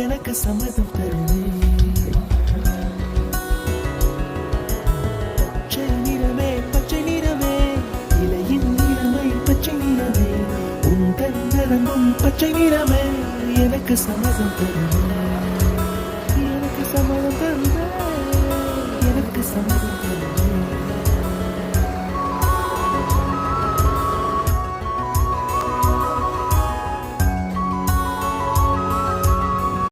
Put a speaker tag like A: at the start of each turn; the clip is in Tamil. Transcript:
A: எனக்கு சம்மதம் தருமே. பச்சை நிறமே பச்சை நிறமே, இலையின் நிறமை பச்சை நிறமே, உந்தன் நரம்பும் பச்சை நிறமே, எனக்கு சம்மதம் தருமே.